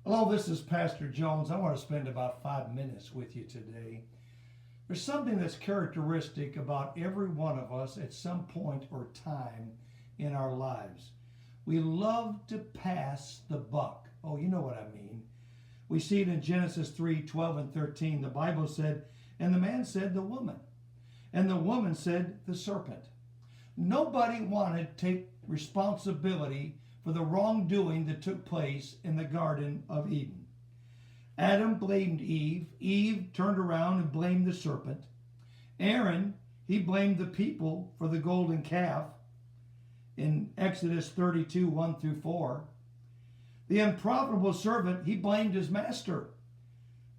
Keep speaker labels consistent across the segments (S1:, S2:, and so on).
S1: Hello, this is Pastor Jones. I want to spend about 5 minutes with you today. There's something that's characteristic about every one of us at some point or time in our lives. We love to pass the buck. Oh, you know what I mean. We see it in Genesis 3:12 and 13. The Bible said, and the man said, the woman. And the woman said, the serpent. Nobody wanted to take responsibility for the wrongdoing that took place in the Garden of Eden. Adam blamed Eve. Eve turned around and blamed the serpent. Aaron, he blamed the people for the golden calf in Exodus 32, 1 through 4. The unprofitable servant, he blamed his master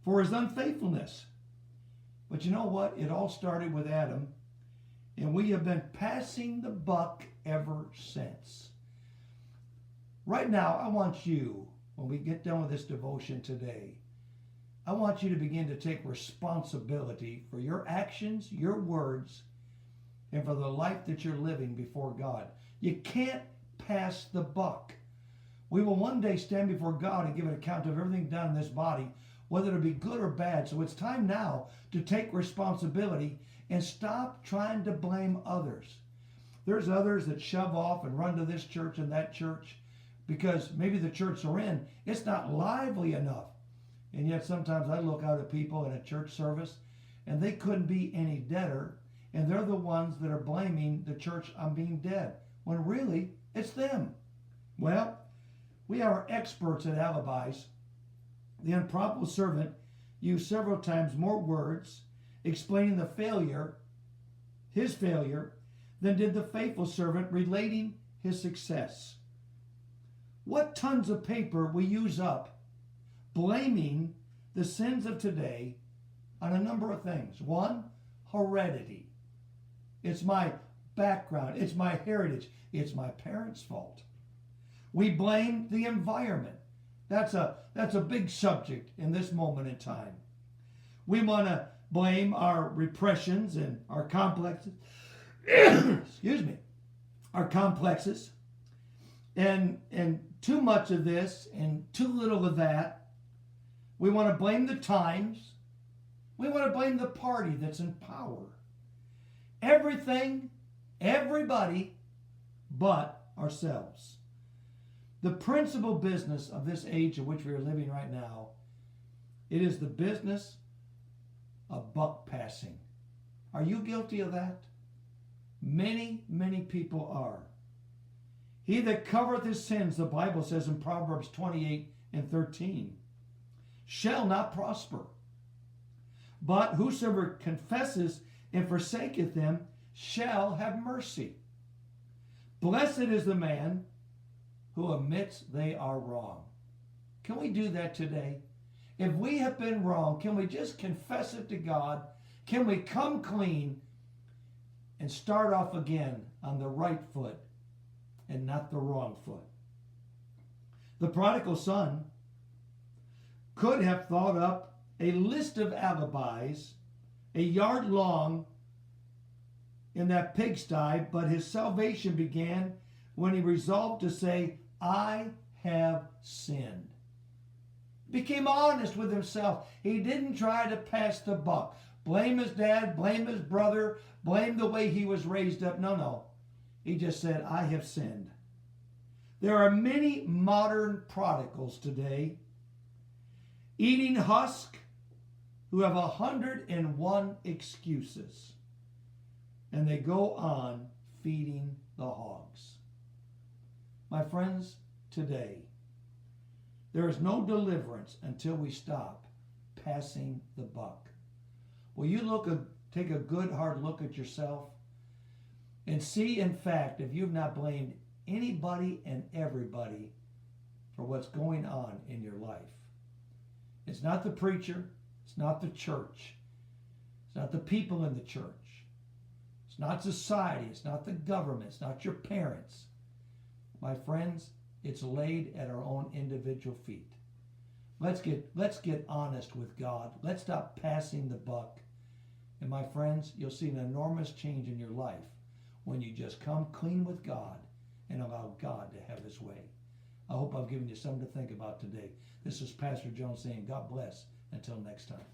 S1: for his unfaithfulness. But you know what? It all started with Adam, and we have been passing the buck ever since. Right now, I want you, when we get done with this devotion today, I want you to begin to take responsibility for your actions, your words, and for the life that you're living before God. You can't pass the buck. We will one day stand before God and give an account of everything done in this body, whether it be good or bad. So it's time now to take responsibility and stop trying to blame others. There's others that shove off and run to this church and that church because maybe the church they're in, it's not lively enough. And yet sometimes I look out at people in a church service and they couldn't be any deader, and they're the ones that are blaming the church on being dead, when really it's them. Well, we are experts at alibis. The unprofitable servant used several times more words explaining the failure, his failure, than did the faithful servant relating his success. What tons of paper we use up blaming the sins of today on a number of things. One, heredity. It's my background. It's my heritage. It's my parents' fault. We blame the environment. That's a big subject in this moment in time. We want to blame our repressions and our complexes. Excuse me. Our complexes. And too much of this and too little of that. We want to blame the times. We want to blame the party that's in power. Everything, everybody, but ourselves. The principal business of this age in which we are living right now, it is the business of buck passing. Are you guilty of that? Many, many people are. He that covereth his sins, the Bible says in Proverbs 28 and 13, shall not prosper. But whosoever confesses and forsaketh them shall have mercy. Blessed is the man who admits they are wrong. Can we do that today? If we have been wrong, can we just confess it to God? Can we come clean and start off again on the right foot and not the wrong foot? The prodigal son could have thought up a list of alibis a yard long in that pigsty, but his salvation began when he resolved to say, I have sinned. Became honest with himself. He didn't try to pass the buck. Blame his dad, blame his brother, blame the way he was raised up. No. He just said, I have sinned. There are many modern prodigals today, eating husk, who have 101 excuses. And they go on feeding the hogs. My friends, today, there is no deliverance until we stop passing the buck. Will you take a good hard look at yourself and see, in fact, if you've not blamed anybody and everybody for what's going on in your life? It's not the preacher. It's not the church. It's not the people in the church. It's not society. It's not the government. It's not your parents. My friends, it's laid at our own individual feet. Let's get honest with God. Let's stop passing the buck. And my friends, you'll see an enormous change in your life when you just come clean with God and allow God to have his way. I hope I've given you something to think about today. This is Pastor Jones saying God bless. Until next time.